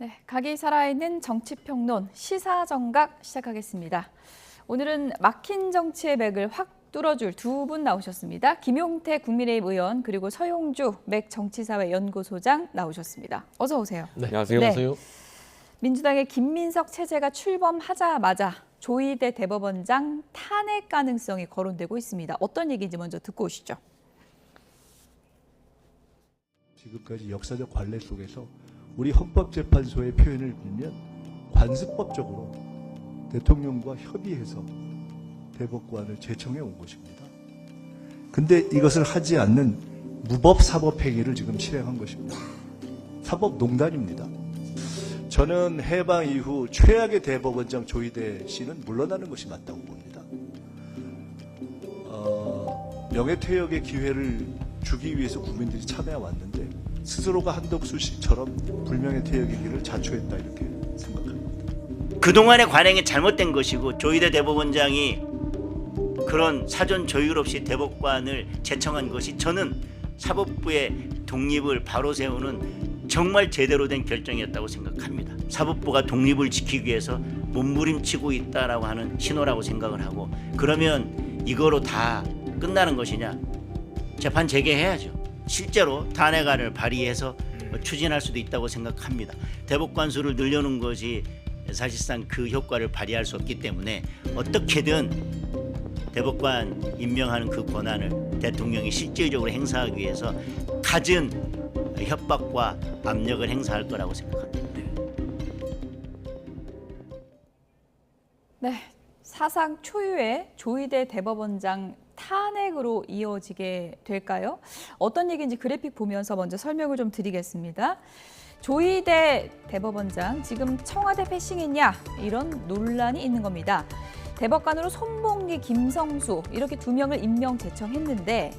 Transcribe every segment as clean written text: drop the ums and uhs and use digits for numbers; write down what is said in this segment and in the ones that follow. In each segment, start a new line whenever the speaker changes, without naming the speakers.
네, 각이 살아있는 정치평론 시사정각 시작하겠습니다. 오늘은 막힌 정치의 맥을 확 뚫어줄 두 분 나오셨습니다. 김용태 국민의힘 의원 그리고 서용주 맥정치사회연구소장 나오셨습니다. 어서 오세요.
네, 안녕하세요. 네.
민주당의 김민석 체제가 출범하자마자 조희대 대법원장 탄핵 가능성이 거론되고 있습니다. 어떤 얘기인지 먼저 듣고 오시죠.
지금까지 역사적 관례 속에서 우리 헌법재판소의 표현을 빌면 관습법적으로 대통령과 협의해서 대법관을 제청해 온 것입니다. 근데 이것을 하지 않는 무법 사법 행위를 지금 실행한 것입니다. 사법농단입니다. 저는 해방 이후 최악의 대법원장 조희대 씨는 물러나는 것이 맞다고 봅니다. 명예퇴역의 기회를 주기 위해서 국민들이 참여해 왔는데 스스로가 한덕수 씨처럼 불명예 퇴역의 길을 자초했다 이렇게 생각합니다.
그동안의 관행이 잘못된 것이고 조희대 대법원장이 그런 사전 조율 없이 대법관을 제청한 것이 저는 사법부의 독립을 바로 세우는 정말 제대로 된 결정이었다고 생각합니다. 사법부가 독립을 지키기 위해서 몸부림치고 있다라고 하는 신호라고 생각을 하고, 그러면 이거로 다 끝나는 것이냐? 재판 재개해야죠. 실제로 탄핵안을 발의해서 추진할 수도 있다고 생각합니다. 대법관 수를 늘려놓은 것이 사실상 그 효과를 발휘할 수 없기 때문에 어떻게든 대법관 임명하는 그 권한을 대통령이 실질적으로 행사하기 위해서 갖은 협박과 압력을 행사할 거라고 생각합니다.
네, 사상 초유의 조희대 대법원장 탄핵으로 이어지게 될까요? 어떤 얘기인지 그래픽 보면서 먼저 설명을 좀 드리겠습니다. 조희대 대법원장 지금 청와대 패싱했냐 이런 논란이 있는 겁니다. 대법관으로 손봉기, 김성수 이렇게 두 명을 임명 제청했는데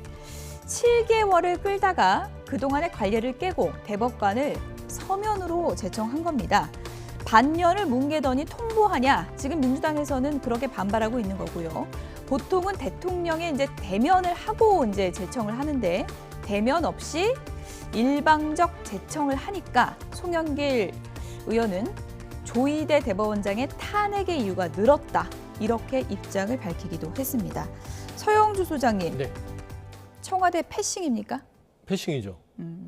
7개월을 끌다가 그동안의 관례를 깨고 대법관을 서면으로 제청한 겁니다. 반년을 뭉개더니 통보하냐? 지금 민주당에서는 그렇게 반발하고 있는 거고요. 보통은 대통령의 이제 대면을 하고 이제 제청을 하는데 대면 없이 일방적 제청을 하니까 송영길 의원은 조희대 대법원장의 탄핵의 이유가 늘었다. 이렇게 입장을 밝히기도 했습니다. 서영주 소장님,
네.
청와대 패싱입니까?
패싱이죠.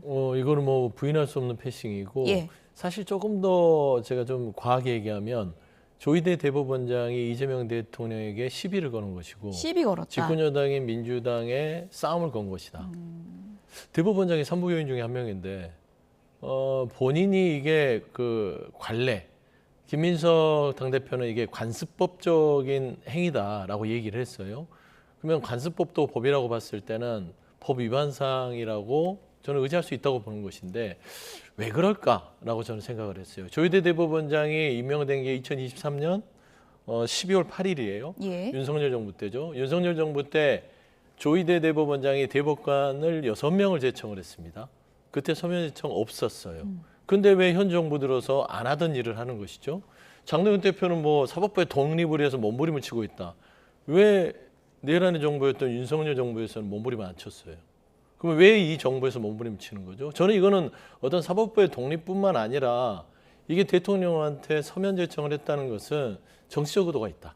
이거는 뭐 부인할 수 없는 패싱이고,
예.
사실 조금 더 제가 좀 과하게 얘기하면 조희대 대법원장이 이재명 대통령에게 시비를 거는 것이고,
시비 걸었다.
집권 여당인 민주당에 싸움을 건 것이다. 대법원장이 삼부요인 중에 한 명인데 본인이 이게 그 관례, 김민석 당대표는 이게 관습법적인 행위다라고 얘기를 했어요. 그러면 관습법도 법이라고 봤을 때는 법 위반상이라고 저는 의지할 수 있다고 보는 것인데 왜 그럴까라고 저는 생각을 했어요. 조희대 대법원장이 임명된 게 2023년 12월 8일이에요.
예.
윤석열 정부 때죠. 윤석열 정부 때 조희대 대법원장이 대법관을 6명을 제청을 했습니다. 그때 서면 제청 없었어요. 근데 왜 현 정부 들어서 안 하던 일을 하는 것이죠? 장동윤 대표는 뭐 사법부의 독립을 위해서 몸부림을 치고 있다. 왜 내란의 정부였던 윤석열 정부에서는 몸부림을 안 쳤어요? 그럼 왜 이 정부에서 몸부림을 치는 거죠? 저는 이거는 어떤 사법부의 독립뿐만 아니라 이게 대통령한테 서면 제청을 했다는 것은 정치적 의도가 있다.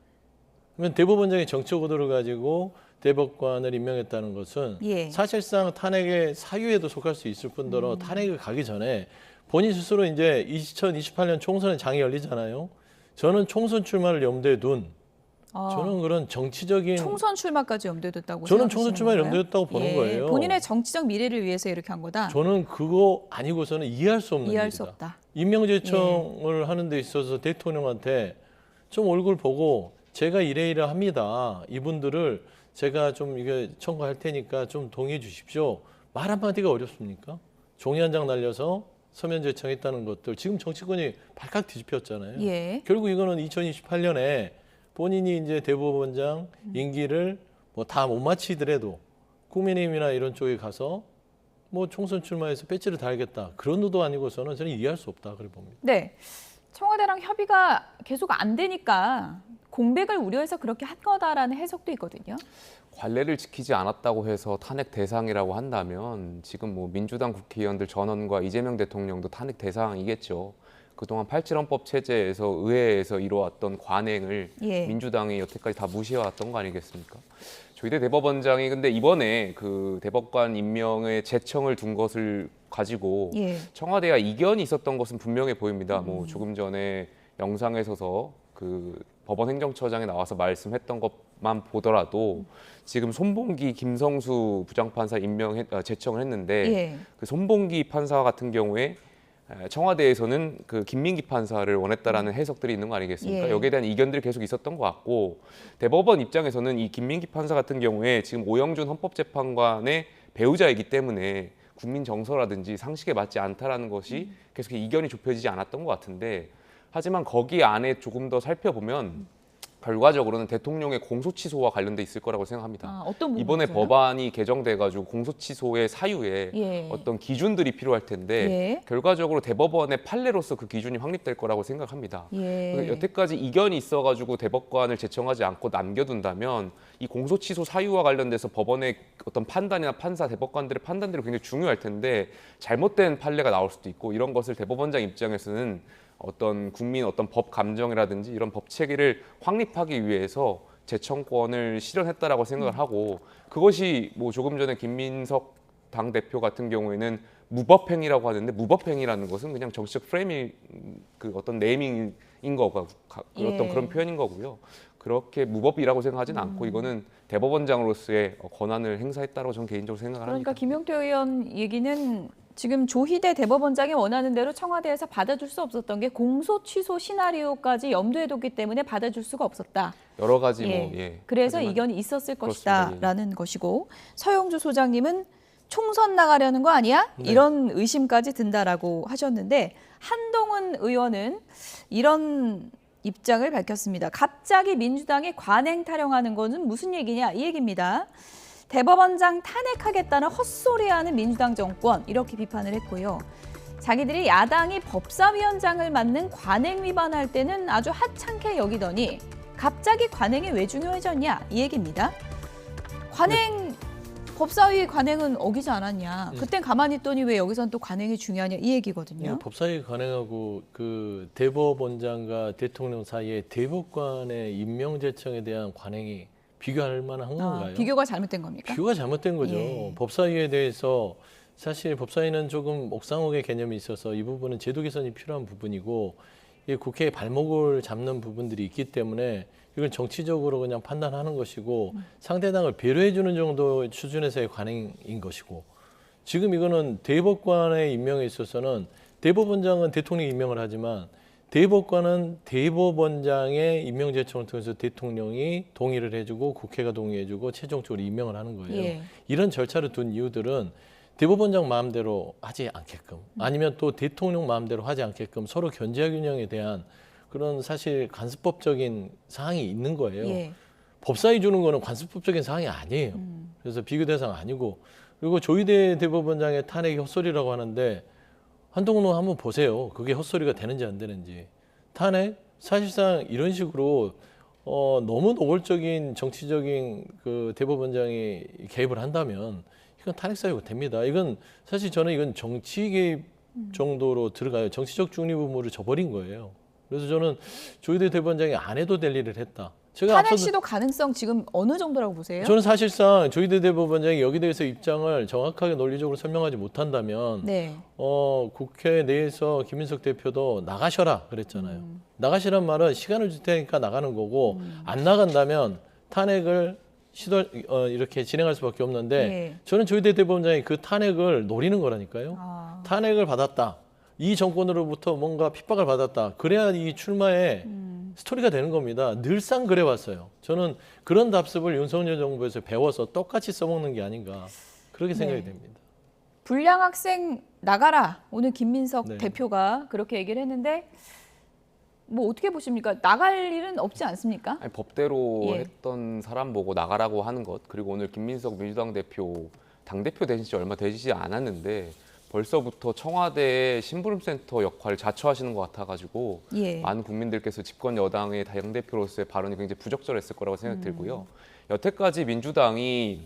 그러면 대법원장이 정치적 의도를 가지고 대법관을 임명했다는 것은
예.
사실상 탄핵의 사유에도 속할 수 있을 뿐더러 탄핵을 가기 전에 본인 스스로 이제 2028년 총선에 장이 열리잖아요. 저는 총선 출마를 염두에 둔 저는 그런 정치적인
총선 출마까지 염두에 뒀다고
저는 총선
생각하시는
출마를
건가요?
염두에 뒀다고 보는 거예요.
본인의 정치적 미래를 위해서 이렇게 한 거다.
저는 그거 아니고서는 이해할 수 없는
이해할
일이다.
수 없다.
임명제청을 하는 데 있어서 대통령한테 좀 얼굴 보고 제가 이래이래합니다. 이분들을 제가 좀 이게 청구할 테니까 좀 동의해 주십시오. 말 한마디가 어렵습니까? 종이 한 장 날려서 서면 제청했다는 것들 지금 정치권이 발칵 뒤집혔잖아요.
예.
결국 이거는 2028년에 본인이 이제 대법원장 임기를 뭐 다 못 마치더라도 국민의힘이나 이런 쪽에 가서 뭐 총선 출마해서 배지를 달겠다. 그런 의도 아니고서는 저는 이해할 수 없다. 그래 봅니다.
네. 청와대랑 협의가 계속 안 되니까 공백을 우려해서 그렇게 한 거다라는 해석도 있거든요.
관례를 지키지 않았다고 해서 탄핵 대상이라고 한다면 지금 뭐 민주당 국회의원들 전원과 이재명 대통령도 탄핵 대상이겠죠. 그동안 87 헌법 체제에서 의회에서 이루어왔던 관행을
예.
민주당이 여태까지 다 무시해왔던 거 아니겠습니까? 조희대 대법원장이 근데 이번에 그 대법관 임명에 제청을 둔 것을 가지고
예.
청와대와 이견이 있었던 것은 분명해 보입니다. 뭐 조금 전에 영상에서서 그 법원 행정처장에 나와서 말씀했던 것만 보더라도 지금 손봉기, 김성수 부장판사 제청을 했는데
예.
그 손봉기 판사 같은 경우에 청와대에서는 그 김민기 판사를 원했다라는 해석들이 있는 거 아니겠습니까?
예.
여기에 대한 이견들이 계속 있었던 것 같고 대법원 입장에서는 이 김민기 판사 같은 경우에 지금 오영준 헌법재판관의 배우자이기 때문에 국민 정서라든지 상식에 맞지 않다라는 것이 계속 이견이 좁혀지지 않았던 것 같은데 하지만 거기 안에 조금 더 살펴보면 결과적으로는 대통령의 공소취소와 관련돼 있을 거라고 생각합니다.
아, 어떤 부분이세요?
이번에 법안이 개정돼가지고 공소취소의 사유에
예.
어떤 기준들이 필요할 텐데
예.
결과적으로 대법원의 판례로서 그 기준이 확립될 거라고 생각합니다.
예.
여태까지 이견이 있어가지고 대법관을 제청하지 않고 남겨둔다면 이 공소취소 사유와 관련돼서 법원의 어떤 판단이나 판사, 대법관들의 판단들이 굉장히 중요할 텐데 잘못된 판례가 나올 수도 있고 이런 것을 대법원장 입장에서는 어떤 국민 어떤 법 감정이라든지 이런 법 체계를 확립하기 위해서 제청권을 실현했다라고 생각을 하고 그것이 뭐 조금 전에 김민석 당 대표 같은 경우에는 무법행위라고 하는데 무법행위라는 것은 그냥 정치적 프레임이 그 어떤 네이밍인 거가
예.
어떤 그런 표현인 거고요. 그렇게 무법이라고 생각하지는 않고 이거는 대법원장으로서의 권한을 행사했다고 저는 개인적으로 생각을
그러니까
합니다.
김용태 의원 얘기는 지금 조희대 대법원장이 원하는 대로 청와대에서 받아줄 수 없었던 게 공소 취소 시나리오까지 염두에 뒀기 때문에 받아줄 수가 없었다.
여러 가지
예.
뭐 예.
그래서
하지만
이견이 있었을
그렇습니다.
것이다라는 것이고 서영주 소장님은 총선 나가려는 거 아니야?
네.
이런 의심까지 든다라고 하셨는데 한동훈 의원은 이런 입장을 밝혔습니다. 갑자기 민주당이 관행 타령하는 것은 무슨 얘기냐? 이 얘기입니다. 대법원장 탄핵하겠다는 헛소리하는 민주당 정권 이렇게 비판을 했고요. 자기들이 야당이 법사위원장을 맡는 관행 위반할 때는 아주 하찮게 여기더니 갑자기 관행이 왜 중요해졌냐 이 얘기입니다. 관행 법사위 관행은 어기지 않았냐. 그땐 가만히 있더니 왜 여기선 또 관행이 중요하냐 이 얘기거든요.
법사위 관행하고 그 대법원장과 대통령 사이에 대법관의 임명 제청에 대한 관행이 비교할 만한 건가요?
비교가 잘못된 겁니까?
비교가 잘못된 거죠.
예.
법사위에 대해서 사실 법사위는 조금 옥상옥의 개념이 있어서 이 부분은 제도 개선이 필요한 부분이고 이게 국회의 발목을 잡는 부분들이 있기 때문에 이건 정치적으로 그냥 판단하는 것이고 상대당을 배려해 주는 정도의 수준에서의 관행인 것이고 지금 이거는 대법관의 임명에 있어서는 대법원장은 대통령이 임명을 하지만 대법관은 대법원장의 임명 제청을 통해서 대통령이 동의를 해주고 국회가 동의해주고 최종적으로 임명을 하는 거예요.
예.
이런 절차를 둔 이유들은 대법원장 마음대로 하지 않게끔 아니면 또 대통령 마음대로 하지 않게끔 서로 견제와 균형에 대한 그런 사실 간섭법적인 사항이 있는 거예요.
예.
법사위 주는 거는 간섭법적인 사항이 아니에요. 그래서 비교 대상 아니고 그리고 조희대 대법원장의 탄핵이 헛소리라고 하는데 한동훈 의원 한번 보세요. 그게 헛소리가 되는지 안 되는지. 탄핵 사실상 이런 식으로 너무 노골적인 정치적인 그 대법원장이 개입을 한다면 이건 탄핵 사유가 됩니다. 이건 사실 저는 이건 정치 개입 정도로 들어가요. 정치적 중립 의무를 저버린 거예요. 그래서 저는 조희대 대법원장이 안 해도 될 일을 했다. 제가
탄핵
앞서도
시도 가능성 지금 어느 정도라고 보세요?
저는 사실상 조희대 대법원장이 여기 대해서 입장을 정확하게 논리적으로 설명하지 못한다면
네.
국회 내에서 김민석 대표도 나가셔라 그랬잖아요. 나가시란 말은 시간을 줄 테니까 나가는 거고 안 나간다면 탄핵을 이렇게 진행할 수밖에 없는데
예.
저는 조희대 대법원장이 그 탄핵을 노리는 거라니까요.
아.
탄핵을 받았다. 이 정권으로부터 뭔가 핍박을 받았다. 그래야 이 출마에 스토리가 되는 겁니다. 늘상 그래왔어요. 저는 그런 답습을 윤석열 정부에서 배워서 똑같이 써먹는 게 아닌가 그렇게 생각이
네.
됩니다.
불량 학생 나가라. 오늘 김민석
네.
대표가 그렇게 얘기를 했는데 뭐 어떻게 보십니까? 나갈 일은 없지 않습니까?
아니, 법대로
예.
했던 사람 보고 나가라고 하는 것 그리고 오늘 김민석 민주당 대표 당대표 되신 지 얼마 되지 않았는데 벌써부터 청와대의 심부름센터 역할을 자처하시는 것 같아가지고
예.
많은 국민들께서 집권 여당의 당대표로서의 발언이 굉장히 부적절했을 거라고 생각이 들고요. 여태까지 민주당이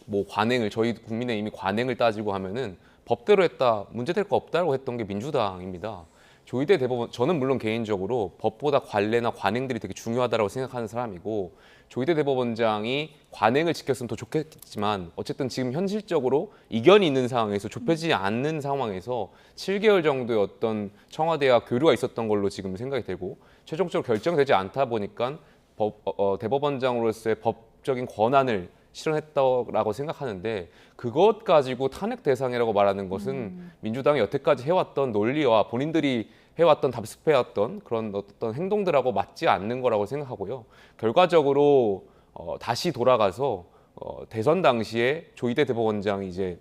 뭐 관행을 저희 국민의힘이 관행을 따지고 하면은 법대로 했다 문제될 거 없다고 했던 게 민주당입니다. 조희대 대법원, 저는 물론 개인적으로 법보다 관례나 관행들이 되게 중요하다고 생각하는 사람이고 조희대 대법원장이 관행을 지켰으면 더 좋겠지만 어쨌든 지금 현실적으로 이견이 있는 상황에서 좁혀지지 않는 상황에서 7개월 정도의 어떤 청와대와 교류가 있었던 걸로 지금 생각이 되고 최종적으로 결정되지 않다 보니까 대법원장으로서의 법적인 권한을 실현했다고 생각하는데 그것 가지고 탄핵 대상이라고 말하는 것은 민주당이 여태까지 해왔던 논리와 본인들이 해왔던 답습해왔던 그런 어떤 행동들하고 맞지 않는 거라고 생각하고요. 결과적으로 다시 돌아가서 대선 당시에 조희대 대법원장이 이제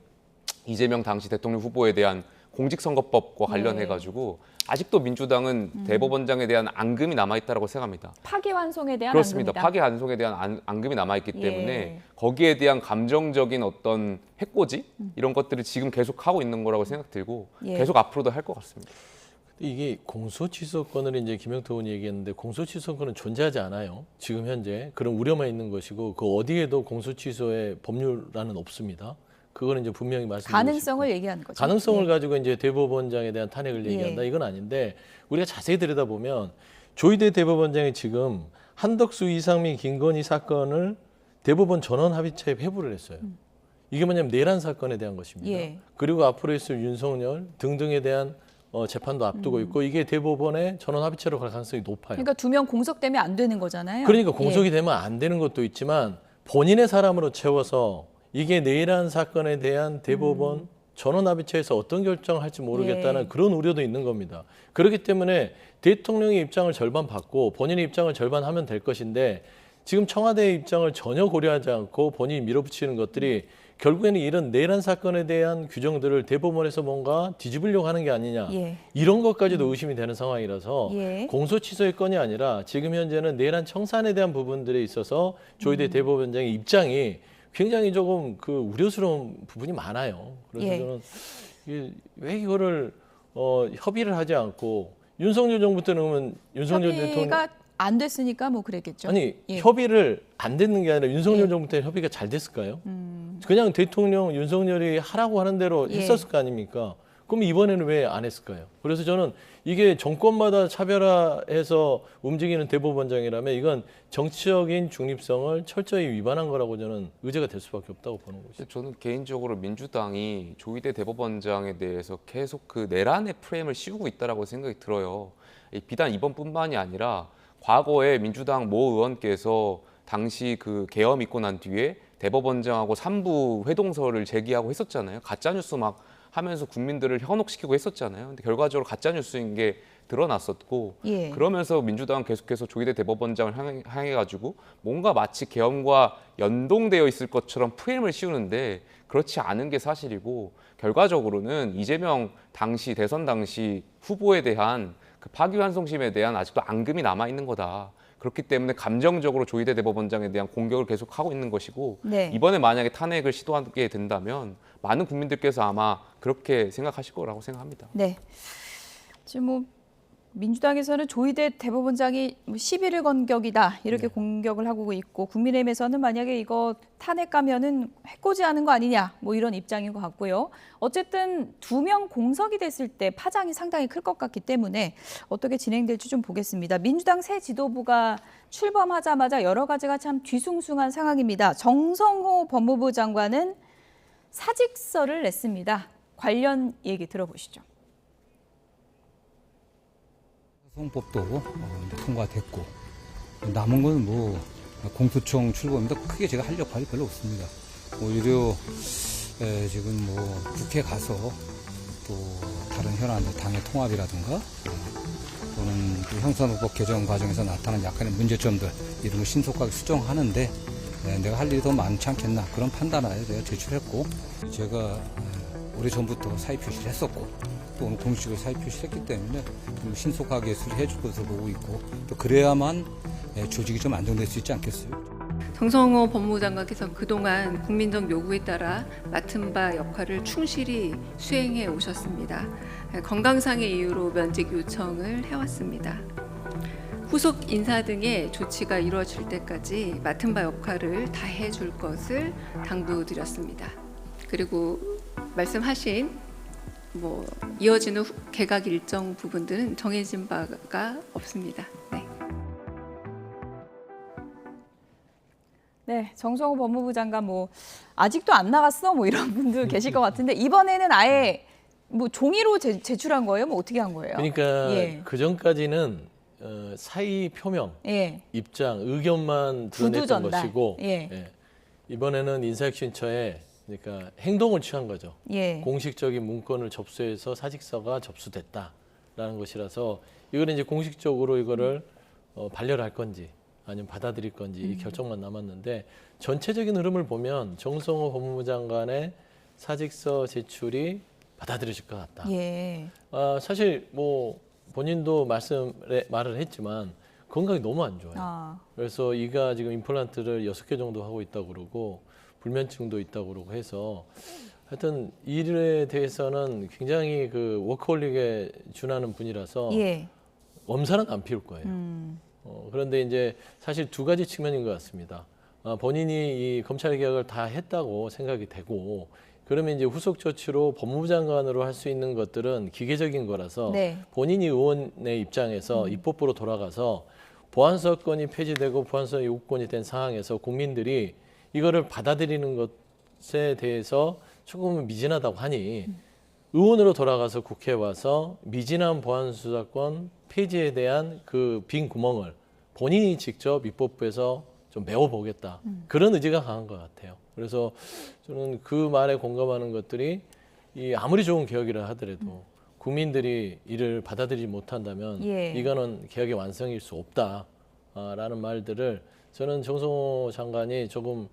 이재명 당시 대통령 후보에 대한 공직선거법과 관련해가지고 아직도 민주당은 대법원장에 대한 앙금이 남아있다고 생각합니다.
파기환송에 대한
그렇습니다.
앙금이다.
파기환송에 대한 앙금이 남아있기 때문에
예.
거기에 대한 감정적인 어떤 해코지 이런 것들을 지금 계속 하고 있는 거라고 생각 들고
예.
계속 앞으로도 할 것 같습니다.
이게 공소취소권을 이제 김영태 의원이 얘기했는데 공소취소권은 존재하지 않아요. 지금 현재 그런 우려만 있는 것이고 그 어디에도 공소취소의 법률란은 없습니다. 그거는 이제 분명히 말씀드리고
가능성을
싶고.
얘기하는 거죠.
가능성을
예.
가지고 이제 대법원장에 대한 탄핵을
예.
얘기한다 이건 아닌데 우리가 자세히 들여다보면 조희대 대법원장이 지금 한덕수, 이상민, 김건희 사건을 대법원 전원 합의체에 회부를 했어요. 이게 뭐냐면 내란 사건에 대한 것입니다.
예.
그리고 앞으로 있을 윤석열 등등에 대한 재판도 앞두고 있고 이게 대법원의 전원 합의체로 갈 가능성이 높아요.
그러니까 2명 공석되면 안 되는 거잖아요.
그러니까 공석이 되면 안 되는 것도 있지만 본인의 사람으로 채워서 이게 내란 사건에 대한 대법원 전원 합의체에서 어떤 결정을 할지 모르겠다는
예.
그런 우려도 있는 겁니다. 그렇기 때문에 대통령의 입장을 절반 받고 본인의 입장을 절반 하면 될 것인데 지금 청와대의 입장을 전혀 고려하지 않고 본인이 밀어붙이는 것들이 결국에는 이런 내란 사건에 대한 규정들을 대법원에서 뭔가 뒤집으려고 하는 게 아니냐.
예.
이런 것까지도 의심이 되는 상황이라서
예.
공소 취소의 건이 아니라 지금 현재는 내란 청산에 대한 부분들에 있어서 조희대 대법원장의 입장이 굉장히 조금 그 우려스러운 부분이 많아요. 그래서
예.
저는 이게 왜 이거를 협의를 하지 않고 윤석열 정부 때는 그러면 윤석열 대통령
협의가 안 됐으니까 뭐 그랬겠죠.
아니
예.
협의를 안 됐는 게 아니라 윤석열
예.
정부 때 협의가 잘 됐을까요? 그냥 대통령 윤석열이 하라고 하는 대로
예.
했었을 거 아닙니까? 그럼 이번에는 왜 안 했을까요? 그래서 저는 이게 정권마다 차별화해서 움직이는 대법원장이라면 이건 정치적인 중립성을 철저히 위반한 거라고 저는 의제가 될 수밖에 없다고 보는 것이죠.
저는 개인적으로 민주당이 조희대 대법원장에 대해서 계속 그 내란의 프레임을 씌우고 있다라고 생각이 들어요. 비단 이번뿐만이 아니라 과거에 민주당 모 의원께서 당시 그 계엄 있고 난 뒤에 대법원장하고 3부 회동서를 제기하고 했었잖아요. 가짜 뉴스 막 하면서 국민들을 현혹시키고 했었잖아요. 근데 결과적으로 가짜 뉴스인 게 드러났었고
예.
그러면서 민주당은 계속해서 조희대 대법원장을 향해 가지고 뭔가 마치 계엄과 연동되어 있을 것처럼 프레임을 씌우는데 그렇지 않은 게 사실이고 결과적으로는 이재명 당시 대선 당시 후보에 대한 그 파기환송심에 대한 아직도 앙금이 남아 있는 거다. 그렇기 때문에 감정적으로 조희대 대법원장에 대한 공격을 계속 하고 있는 것이고
네.
이번에 만약에 탄핵을 시도하게 된다면 많은 국민들께서 아마 그렇게 생각하실 거라고 생각합니다.
네. 지금 뭐 민주당에서는 조희대 대법원장이 시비를 건격이다 이렇게 공격을 하고 있고 국민의힘에서는 만약에 이거 탄핵 가면은 해코지하는 거 아니냐 뭐 이런 입장인 것 같고요. 어쨌든 2명 공석이 됐을 때 파장이 상당히 클 것 같기 때문에 어떻게 진행될지 좀 보겠습니다. 민주당 새 지도부가 출범하자마자 여러 가지가 참 뒤숭숭한 상황입니다. 정성호 법무부 장관은 사직서를 냈습니다. 관련 얘기 들어보시죠.
소송법도 통과됐고 남은 건 뭐 공수처 출범입니다. 크게 제가 할 역할이 별로 없습니다. 오히려 지금 뭐 국회 가서 또 다른 현안들 당의 통합이라든가 또는 그 형사노법 개정 과정에서 나타난 약간의 문제점들 이런 걸 신속하게 수정하는데 내가 할 일이 더 많지 않겠나 그런 판단하에 내가 제출했고 제가 오래전부터 사의 표시를 했었고 또 오늘 공식적으로 사의 표시를 했기 때문에 좀 신속하게 수리해 줄 것으로 보고 있고 또 그래야만 조직이 좀 안정될 수 있지 않겠어요.
정성호 법무부 장관께서 그동안 국민적 요구에 따라 맡은 바 역할을 충실히 수행해 오셨습니다. 건강상의 이유로 면직 요청을 해왔습니다. 후속 인사 등의 조치가 이루어질 때까지 맡은 바 역할을 다해 줄 것을 당부드렸습니다. 그리고 말씀하신 뭐 이어지는 개각 일정 부분들은 정해진 바가 없습니다. 네.
네, 정성호 법무부 장관 뭐 아직도 안 나갔어 뭐 이런 분들 계실 것 같은데 이번에는 아예 뭐 종이로 제출한 거예요? 뭐 어떻게 한 거예요?
그러니까
예.
그 전까지는 사의 표명,
예.
입장, 의견만
구두
드러냈던
전달.
것이고
예.
예. 이번에는 인사혁신처에 그러니까 행동을 취한 거죠.
예.
공식적인 문건을 접수해서 사직서가 접수됐다라는 것이라서 이거는 이제 공식적으로 이거를 반려를 할 건지 아니면 받아들일 건지 이 결정만 남았는데 전체적인 흐름을 보면 정성호 법무부 장관의 사직서 제출이 받아들여질 것 같다.
예.
사실 뭐 본인도 말을 했지만 건강이 너무 안 좋아요.
아.
그래서 이가 지금 임플란트를 6개 정도 하고 있다고 그러고 불면증도 있다고 그러고 해서 하여튼 일에 대해서는 굉장히 그 워커홀릭에 준하는 분이라서
예.
엄살은 안 피울 거예요. 그런데 이제 사실 두 가지 측면인 것 같습니다. 본인이 이 검찰 개혁을 다 했다고 생각이 되고 그러면 이제 후속 조치로 법무부 장관으로 할 수 있는 것들은 기계적인 거라서
네.
본인이 의원의 입장에서 입법부로 돌아가서 보안수사권이 폐지되고 보안수사 요구권이 된 상황에서 국민들이 이거를 받아들이는 것에 대해서 조금은 미진하다고 하니 의원으로 돌아가서 국회에 와서 미진한 보안수사권 폐지에 대한 그 빈 구멍을 본인이 직접 입법부에서 좀 메워보겠다. 그런 의지가 강한 것 같아요. 그래서 저는 그 말에 공감하는 것들이 이 아무리 좋은 개혁이라 하더라도 국민들이 이를 받아들이지 못한다면
예.
이거는 개혁의 완성일 수 없다라는 말들을 저는 정성호 장관이 조금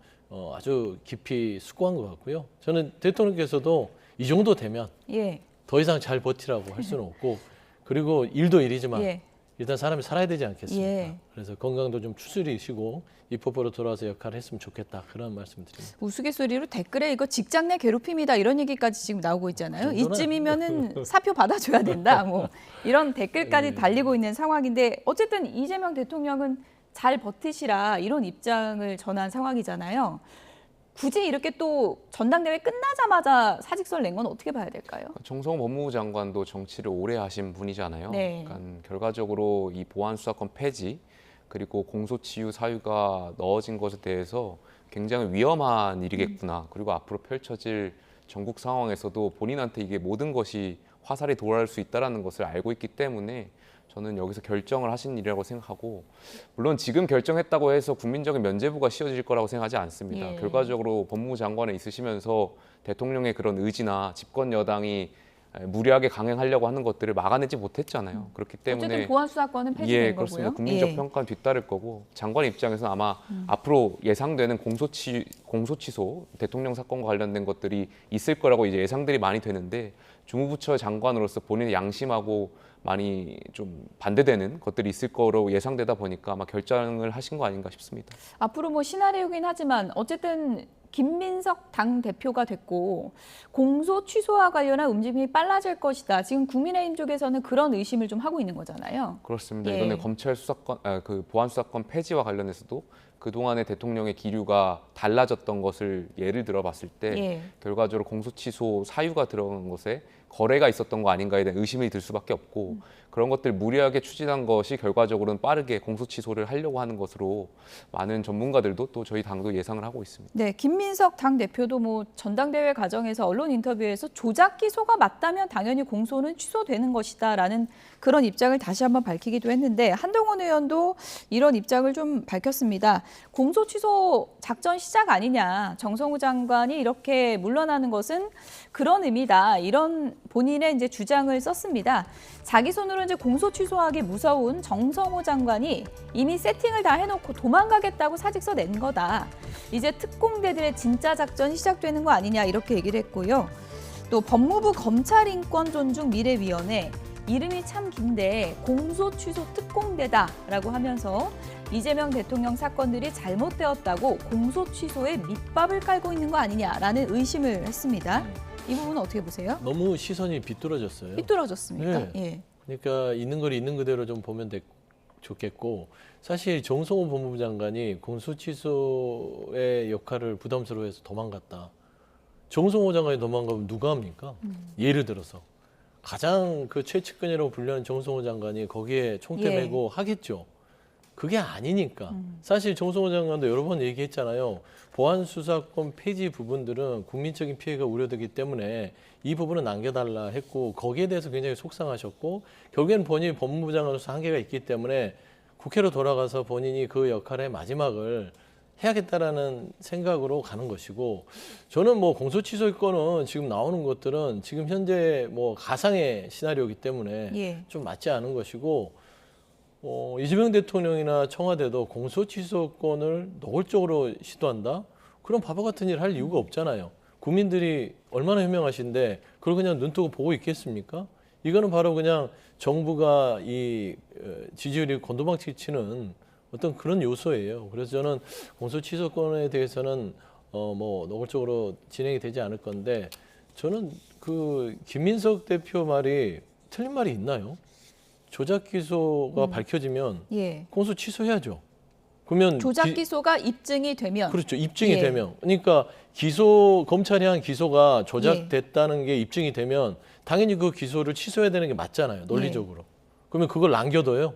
아주 깊이 숙고한 것 같고요. 저는 대통령께서도 이 정도 되면
예.
더 이상 잘 버티라고 할 수는 없고 그리고 일도 일이지만
예.
일단 사람이 살아야 되지 않겠습니까?
예.
그래서 건강도 좀 추스리시고 입법부로 돌아와서 역할을 했으면 좋겠다 그런 말씀드립니다.
우스갯소리로 댓글에 이거 직장 내 괴롭힘이다 이런 얘기까지 지금 나오고 있잖아요.
그 정도는
이쯤이면은 사표 받아줘야 된다. 뭐 이런 댓글까지
예.
달리고 있는 상황인데 어쨌든 이재명 대통령은 잘 버티시라 이런 입장을 전한 상황이잖아요. 굳이 이렇게 또 전당대회 끝나자마자 사직서를 낸 건 어떻게 봐야 될까요?
정성호 법무부 장관도 정치를 오래 하신 분이잖아요.
네.
그러니까 결과적으로 이 보안수사권 폐지 그리고 공소치유 사유가 넣어진 것에 대해서 굉장히 위험한 일이겠구나. 그리고 앞으로 펼쳐질 전국 상황에서도 본인한테 이게 모든 것이 화살이 돌아올 수 있다는 것을 알고 있기 때문에 저는 여기서 결정을 하신 일이라고 생각하고 물론 지금 결정했다고 해서 국민적인 면죄부가 씌워질 거라고 생각하지 않습니다.
예.
결과적으로 법무부 장관에 있으시면서 대통령의 그런 의지나 집권 여당이 무리하게 강행하려고 하는 것들을 막아내지 못했잖아요. 그렇기 때문에
어쨌든 보안 수사권은 폐지된
예,
거고요.
그렇습니다. 국민적
예.
평가는 뒤따를 거고 장관 입장에서는 아마 앞으로 예상되는 공소취소 대통령 사건과 관련된 것들이 있을 거라고 이제 예상들이 많이 되는데 주무부처 장관으로서 본인의 양심하고 많이 좀 반대되는 것들이 있을 거로 예상되다 보니까 아마 결정을 하신 거 아닌가 싶습니다.
앞으로 뭐 시나리오긴 하지만 어쨌든 김민석 당 대표가 됐고 공소 취소와 관련한 움직임이 빨라질 것이다. 지금 국민의힘 쪽에서는 그런 의심을 좀 하고 있는 거잖아요.
그렇습니다.
예.
이번에 검찰 수사권, 그 보안 수사권 폐지와 관련해서도 그 동안의 대통령의 기류가 달라졌던 것을 예를 들어봤을 때
예.
결과적으로 공소취소 사유가 들어간 것에 거래가 있었던 거 아닌가에 대한 의심이 들 수밖에 없고 그런 것들 무리하게 추진한 것이 결과적으로는 빠르게 공소취소를 하려고 하는 것으로 많은 전문가들도 또 저희 당도 예상을 하고 있습니다.
네, 김민석 당 대표도 뭐 전당대회 과정에서 언론 인터뷰에서 조작 기소가 맞다면 당연히 공소는 취소되는 것이다라는 그런 입장을 다시 한번 밝히기도 했는데 한동훈 의원도 이런 입장을 좀 밝혔습니다. 공소 취소 작전 시작 아니냐. 정성호 장관이 이렇게 물러나는 것은 그런 의미다. 이런 본인의 이제 주장을 썼습니다. 자기 손으로 이제 공소 취소하기 무서운 정성호 장관이 이미 세팅을 다 해놓고 도망가겠다고 사직서 낸 거다. 이제 특공대들의 진짜 작전이 시작되는 거 아니냐 이렇게 얘기를 했고요. 또 법무부 검찰인권존중미래위원회 이름이 참 긴데 공소 취소 특공대다라고 하면서 이재명 대통령 사건들이 잘못되었다고 공소 취소에 밑밥을 깔고 있는 거 아니냐라는 의심을 했습니다. 이 부분은 어떻게 보세요?
너무 시선이 비뚤어졌어요.
삐뚤어졌습니까?
네.
예.
그러니까 있는 걸 있는 그대로 좀 보면 좋겠고 사실 정성호 법무부 장관이 공소취소의 역할을 부담스러워해서 도망갔다. 정성호 장관이 도망가면 누가 합니까? 예를 들어서 가장 그 최측근이라고 불리는 정성호 장관이 거기에 총대
예.
메고 하겠죠. 그게 아니니까. 사실 정성호 장관도 여러 번 얘기했잖아요. 보안 수사권 폐지 부분들은 국민적인 피해가 우려되기 때문에 이 부분은 남겨달라 했고 거기에 대해서 굉장히 속상하셨고 결국에는 본인이 법무부 장관으로서 한계가 있기 때문에 국회로 돌아가서 본인이 그 역할의 마지막을 해야겠다라는 생각으로 가는 것이고 저는 뭐 공소취소권은 지금 나오는 것들은 지금 현재 뭐 가상의 시나리오이기 때문에
예.
좀 맞지 않은 것이고 이재명 대통령이나 청와대도 공소취소권을 노골적으로 시도한다? 그럼 바보 같은 일 할 이유가 없잖아요. 국민들이 얼마나 현명하신데 그걸 그냥 눈뜨고 보고 있겠습니까? 이거는 바로 그냥 정부가 이 지지율이 곤두박질 치는 어떤 그런 요소예요. 그래서 저는 공소취소권에 대해서는 뭐 노골적으로 진행이 되지 않을 건데 저는 그 김민석 대표 말이 틀린 말이 있나요? 조작 기소가 밝혀지면
예.
공소 취소해야죠. 그러면
조작 기소가 입증이 되면
그렇죠. 입증이
예.
되면 그러니까 검찰이 한 기소가 조작됐다는 게 입증이 되면 당연히 그 기소를 취소해야 되는 게 맞잖아요. 논리적으로. 그러면 그걸 남겨둬요?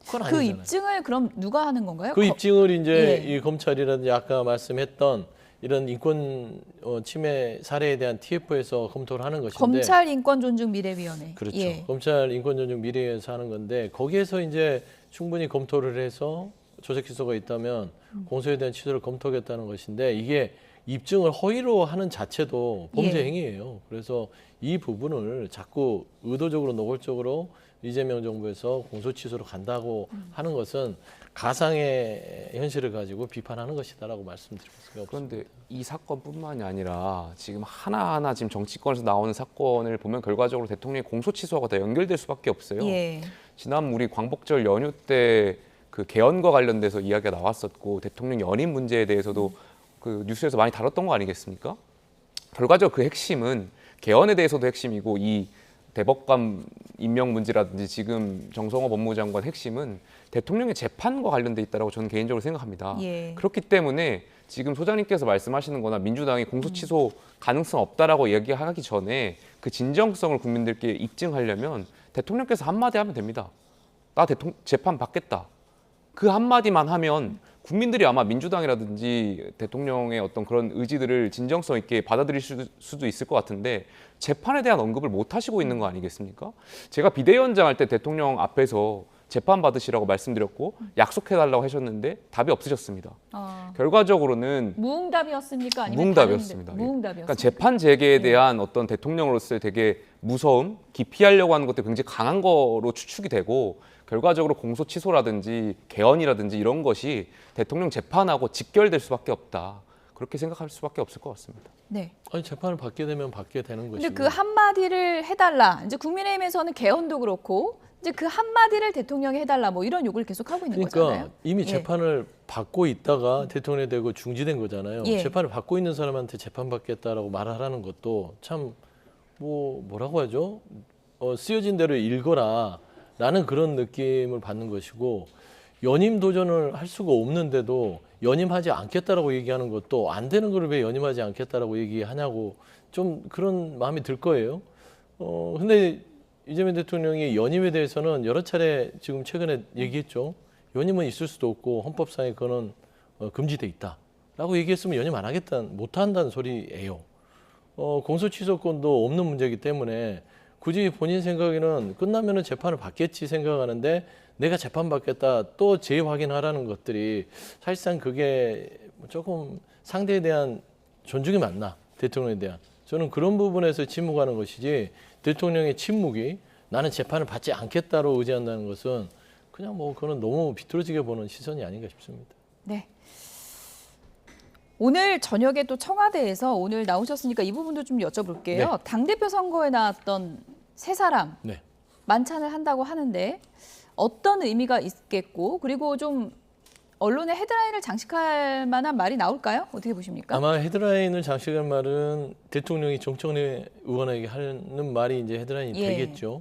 그건
그
아니잖아요.
입증을 그럼 누가 하는 건가요?
그 입증을 이제
예.
이 검찰이라든지 아까 말씀했던 이런 인권 침해 사례에 대한 TF에서 검토를 하는 것인데
검찰 인권존중미래위원회.
그렇죠.
예. 검찰
검찰 인권존중 미래에서 하는 건데 거기에서 이제 충분히 검토를 해서 조작 기소가 있다면 공소에 대한 취소를 검토하겠다는 것인데 이게 입증을 허위로 하는 자체도 범죄
예.
행위예요. 그래서 이 부분을 자꾸 의도적으로 노골적으로 이재명 정부에서 공소 취소로 간다고 하는 것은 가상의 현실을 가지고 비판하는 것이다라고 말씀드릴 수가 없습니다.
그런데 이 사건뿐만이 아니라 지금 하나하나 지금 정치권에서 나오는 사건을 보면 결과적으로 대통령의 공소 취소하고 다 연결될 수밖에 없어요.
예.
지난 우리 광복절 연휴 때 그 개헌과 관련돼서 이야기가 나왔었고 대통령 연임 문제에 대해서도 그 뉴스에서 많이 다뤘던 거 아니겠습니까? 결과적으로 그 핵심은 개헌에 대해서도 핵심이고 이 대법관 임명 문제라든지 지금 정성호 법무부 장관 핵심은 대통령의 재판과 관련돼 있다고 저는 개인적으로 생각합니다.
예.
그렇기 때문에 지금 소장님께서 말씀하시는 거나 민주당이 공소 취소 가능성 없다라고 얘기하기 전에 그 진정성을 국민들께 입증하려면 대통령께서 한마디 하면 됩니다. 나 재판 받겠다. 그 한마디만 하면 국민들이 아마 민주당이라든지 대통령의 어떤 그런 의지들을 진정성 있게 받아들일 수도 있을 것 같은데 재판에 대한 언급을 못 하시고 있는 거 아니겠습니까? 제가 비대위원장 할 때 대통령 앞에서 재판 받으시라고 말씀드렸고 약속해달라고 하셨는데 답이 없으셨습니다. 결과적으로는
무응답이었습니까? 아니면
무응답이었습니다.
다른 무응답이었습니까?
그러니까 재판 재개에 대한 어떤 대통령으로서의 되게 무서움, 기피하려고 하는 것도 굉장히 강한 거로 추측이 되고 결과적으로 공소 취소라든지 개헌이라든지 이런 것이 대통령 재판하고 직결될 수밖에 없다. 그렇게 생각할 수밖에 없을 것 같습니다.
네.
아니 재판을 받게 되면 받게 되는 것이고.
근데 그 한마디를 해달라. 이제 국민의힘에서는 개헌도 그렇고 이제 그 한마디를 대통령이 해달라. 뭐 이런 요구를 계속 하고 있는
그러니까
거잖아요.
이미
예.
재판을 받고 있다가 대통령이 되고 중지된 거잖아요.
예.
재판을 받고 있는 사람한테 재판 받겠다라고 말하라는 것도 참 뭐라고 하죠? 쓰여진 대로 읽어라라는 그런 느낌을 받는 것이고 연임 도전을 할 수가 없는데도 연임하지 않겠다라고 얘기하는 것도 안 되는 걸 왜 연임하지 않겠다라고 얘기하냐고 좀 그런 마음이 들 거예요. 근데 이재명 대통령이 연임에 대해서는 여러 차례 지금 최근에 얘기했죠. 연임은 있을 수도 없고 헌법상에 그거는 금지돼 있다라고 얘기했으면 연임 안 하겠다는 못 한다는 소리예요. 공소 취소권도 없는 문제이기 때문에 굳이 본인 생각에는 끝나면은 재판을 받겠지 생각하는데 내가 재판 받겠다 또 재확인하라는 것들이 사실상 그게 조금 상대에 대한 존중이 맞나 대통령에 대한 저는 그런 부분에서 침묵하는 것이지 대통령의 침묵이 나는 재판을 받지 않겠다로 의지한다는 것은 그냥 뭐 그거는 너무 비뚤어지게 보는 시선이 아닌가 싶습니다.
네. 오늘 저녁에 또 청와대에서 오늘 나오셨으니까 이 부분도 좀 여쭤볼게요.
네.
당대표 선거에 나왔던 세 사람
네.
만찬을 한다고 하는데 어떤 의미가 있겠고 그리고 좀 언론의 헤드라인을 장식할 만한 말이 나올까요? 어떻게 보십니까?
아마 헤드라인을 장식할 말은 대통령이 정청래 의원에게 하는 말이 이제 헤드라인이
예.
되겠죠.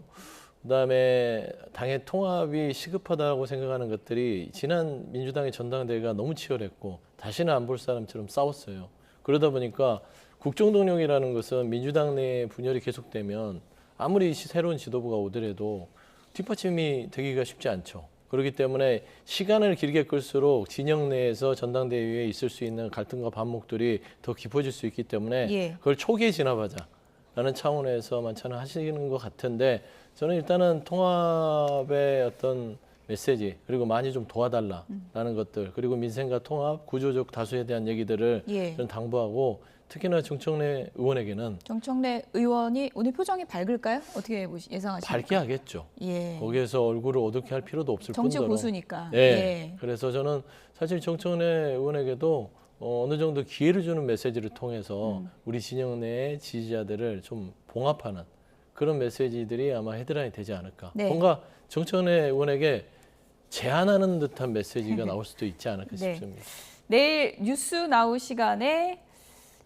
그다음에 당의 통합이 시급하다고 생각하는 것들이 지난 민주당의 전당대회가 너무 치열했고 다시는 안 볼 사람처럼 싸웠어요. 그러다 보니까 국정동력이라는 것은 민주당 내 분열이 계속되면 아무리 새로운 지도부가 오더라도 뒷받침이 되기가 쉽지 않죠. 그렇기 때문에 시간을 길게 끌수록 진영 내에서 전당대회에 있을 수 있는 갈등과 반목들이 더 깊어질 수 있기 때문에
예.
그걸 초기에 진압하자라는 차원에서 만찬을 하시는 것 같은데 저는 일단은 통합의 어떤 메시지 그리고 많이 좀 도와달라라는 것들 그리고 민생과 통합, 구조적 다수에 대한 얘기들을
예.
저는 당부하고 특히나 정청래 의원에게는
정청래 의원이 오늘 표정이 밝을까요? 어떻게 예상하십니까?
밝게 하겠죠.
예.
거기에서 얼굴을 어둡게 할 필요도 없을
정치
뿐더러.
고수니까.
예.
예.
그래서 저는 사실 정청래 의원에게도 어느 정도 기회를 주는 메시지를 통해서 우리 진영 내의 지지자들을 좀 봉합하는 그런 메시지들이 아마 헤드라인이 되지 않을까.
네.
뭔가 정청래 의원에게 제안하는 듯한 메시지가 나올 수도 있지 않을까
네.
싶습니다.
내일 뉴스 나올 시간에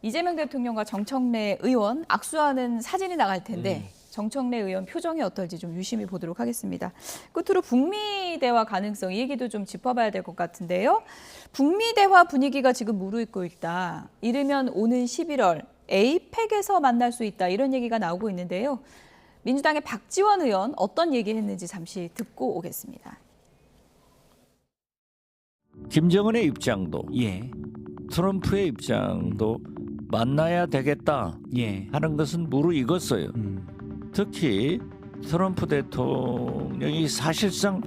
이재명 대통령과 정청래 의원 악수하는 사진이 나갈 텐데 정청래 의원 표정이 어떨지 좀 유심히 보도록 하겠습니다. 끝으로 북미 대화 가능성 이 얘기도 좀 짚어봐야 될 것 같은데요. 북미 대화 분위기가 지금 무르익고 있다. 이르면 오는 11월 에이펙에서 만날 수 있다. 이런 얘기가 나오고 있는데요. 민주당의 박지원 의원 어떤 얘기했는지 잠시 듣고 오겠습니다.
김정은의 입장도 트럼프의 입장도 만나야 되겠다 하는 것은 무르익었어요. 특히 트럼프 대통령이 사실상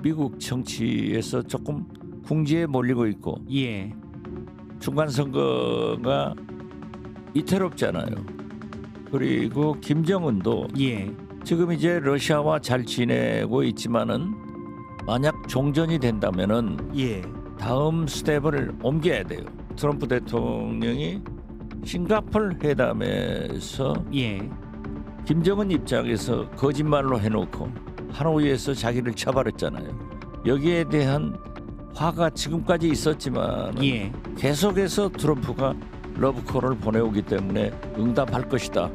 미국 정치에서 조금 궁지에 몰리고 있고 중간 선거가 이태롭잖아요. 그리고 김정은도 지금 이제 러시아와 잘 지내고 있지만은 만약 종전이 된다면은 다음 스텝을 옮겨야 돼요. 트럼프 대통령이 싱가포르 회담에서 김정은 입장에서 거짓말로 해놓고 하노이에서 자기를 처벌했잖아요. 여기에 대한 화가 지금까지 있었지만 계속해서 트럼프가 러브콜을 보내오기 때문에 응답할 것이다.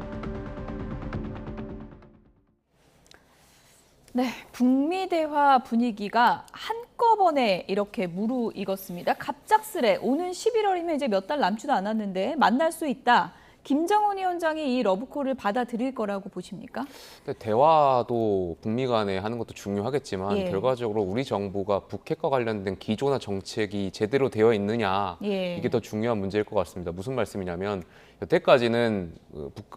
네, 북미 대화 분위기가 한꺼번에 이렇게 무르익었습니다. 갑작스레 오는 11월이면 이제 몇 달 남지도 않았는데 만날 수 있다. 김정은 위원장이 이 러브콜을 받아들일 거라고 보십니까?
근데 대화도 북미 간에 하는 것도 중요하겠지만
예.
결과적으로 우리 정부가 북핵과 관련된 기조나 정책이 제대로 되어 있느냐
예.
이게 더 중요한 문제일 것 같습니다. 무슨 말씀이냐면 여태까지는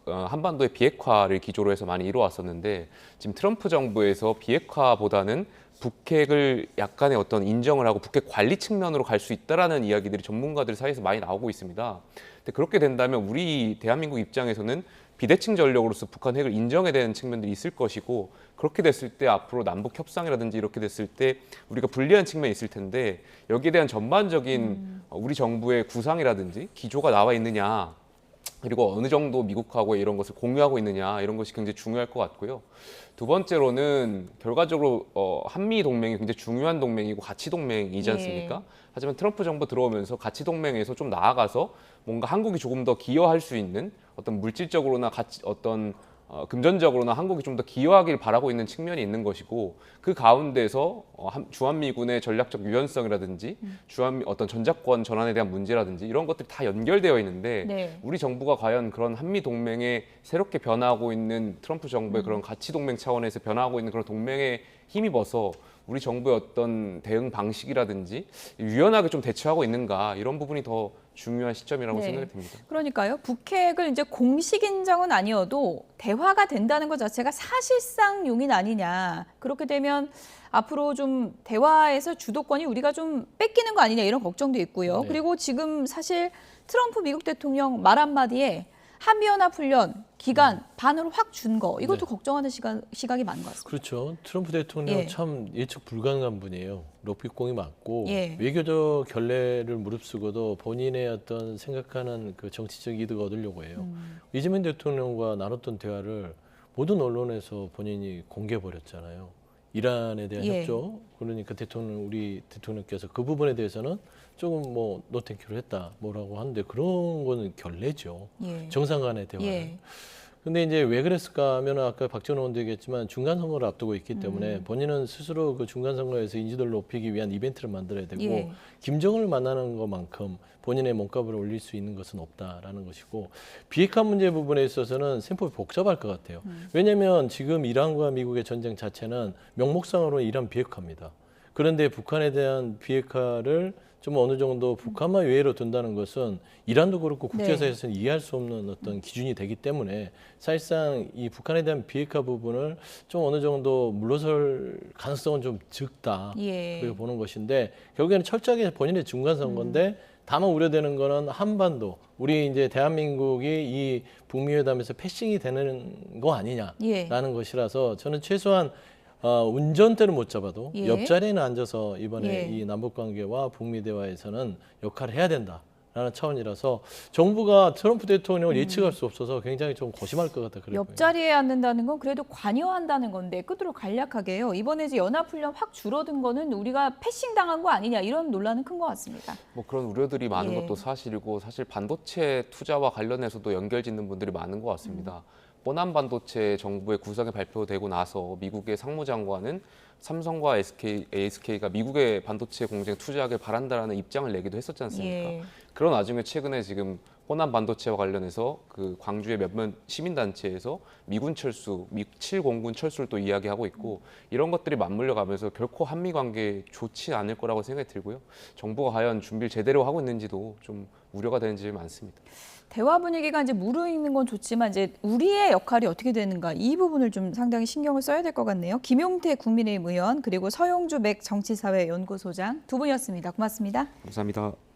한반도의 비핵화를 기조로 해서 많이 이루어왔었는데 지금 트럼프 정부에서 비핵화보다는 북핵을 약간의 어떤 인정을 하고 북핵 관리 측면으로 갈 수 있다라는 이야기들이 전문가들 사이에서 많이 나오고 있습니다. 근데 그렇게 된다면 우리 대한민국 입장에서는 비대칭 전력으로서 북한 핵을 인정해야 되는 측면들이 있을 것이고 그렇게 됐을 때 앞으로 남북 협상이라든지 이렇게 됐을 때 우리가 불리한 측면이 있을 텐데 여기에 대한 전반적인 우리 정부의 구상이라든지 기조가 나와 있느냐 그리고 어느 정도 미국하고 이런 것을 공유하고 있느냐 이런 것이 굉장히 중요할 것 같고요. 두 번째로는 결과적으로 한미 동맹이 굉장히 중요한 동맹이고 가치 동맹이지 않습니까? 하지만 트럼프 정부 들어오면서 가치 동맹에서 좀 나아가서 뭔가 한국이 조금 더 기여할 수 있는 어떤 물질적으로나 어떤 금전적으로나 한국이 좀 더 기여하길 바라고 있는 측면이 있는 것이고 그 가운데서 주한미군의 전략적 유연성이라든지 어떤 전작권 전환에 대한 문제라든지 이런 것들이 다 연결되어 있는데
네.
우리 정부가 과연 그런 한미 동맹에 새롭게 변화하고 있는 트럼프 정부의 그런 가치 동맹 차원에서 변화하고 있는 그런 동맹에 힘입어서 우리 정부의 어떤 대응 방식이라든지 유연하게 좀 대처하고 있는가 이런 부분이 더 중요한 시점이라고
네.
생각이 듭니다.
그러니까요. 북핵을 이제 공식 인정은 아니어도 대화가 된다는 것 자체가 사실상 용인 아니냐. 그렇게 되면 앞으로 좀 대화에서 주도권이 우리가 좀 뺏기는 거 아니냐 이런 걱정도 있고요.
네.
그리고 지금 사실 트럼프 미국 대통령 말 한마디에 한미연합훈련 기간 반으로 확 준 거 이것도 걱정하는 시각이 많은 것 같습니다.
그렇죠. 트럼프 대통령
예.
참 예측 불가능한 분이에요. 럭비공이 맞고
예.
외교적 결례를 무릅쓰고도 본인의 어떤 생각하는 그 정치적 이득을 얻으려고 해요. 이재명 대통령과 나눴던 대화를 모든 언론에서 본인이 공개해버렸잖아요. 이란에 대한
예.
협조, 그러니까 우리 대통령께서 그 부분에 대해서는 조금 뭐 노땡큐를 했다 뭐라고 하는데 그런 거는 결례죠.
예.
정상 간의 대화는.
예.
근데 이제 왜 그랬을까 하면 아까 박지원 의원도 얘기했지만 중간 선거를 앞두고 있기 때문에 본인은 스스로 그 중간 선거에서 인지도를 높이기 위한 이벤트를 만들어야 되고
예.
김정은을 만나는 것만큼 본인의 몸값을 올릴 수 있는 것은 없다라는 것이고 비핵화 문제 부분에 있어서는 셈법이 복잡할 것 같아요. 왜냐하면 지금 이란과 미국의 전쟁 자체는 명목상으로는 이란 비핵화입니다. 그런데 북한에 대한 비핵화를 좀 어느 정도 북한만 외로 둔다는 것은 이란도 그렇고 국제사회에서는 이해할 수 없는 어떤 기준이 되기 때문에 사실상 이 북한에 대한 비핵화 부분을 좀 어느 정도 물러설 가능성은 좀 적다.
예.
그렇게 보는 것인데 결국에는 철저하게 본인의 중간 선거인데 다만 우려되는 거는 한반도 우리 이제 대한민국이 이 북미 회담에서 패싱이 되는 거 아니냐라는
예.
것이라서 저는 최소한 운전대를 못 잡아도
예.
옆자리에는 앉아서 이번에
예.
이 남북 관계와 북미 대화에서는 역할을 해야 된다라는 차원이라서 정부가 트럼프 대통령을 예측할 수 없어서 굉장히 좀 고심할 것 같다. 그래요.
옆자리에 앉는다는 건 그래도 관여한다는 건데 끝으로 간략하게요. 이번에 이제 연합훈련 확 줄어든 거는 우리가 패싱 당한 거 아니냐 이런 논란은 큰 것 같습니다.
뭐 그런 우려들이 많은
예.
것도 사실이고 사실 반도체 투자와 관련해서도 연결짓는 분들이 많은 것 같습니다. 호남 반도체 정부의 구상이 발표되고 나서 미국의 상무장관은 삼성과 ASK가 미국의 반도체 공장에 투자하길 바란다라는 입장을 내기도 했었지 않습니까?
예.
그런 와중에 최근에 지금 호남 반도체와 관련해서 그 광주의 몇몇 시민단체에서 미군 철수, 미7공군 철수를 또 이야기하고 있고 이런 것들이 맞물려 가면서 결코 한미 관계에 좋지 않을 거라고 생각이 들고요. 정부가 과연 준비를 제대로 하고 있는지도 좀 우려가 되는 점이 많습니다.
대화 분위기가 이제 무르익는 건 좋지만 이제 우리의 역할이 어떻게 되는가 이 부분을 좀 상당히 신경을 써야 될 것 같네요. 김용태 국민의힘 의원 그리고 서용주 백 정치사회 연구소장 두 분이었습니다. 고맙습니다.
감사합니다.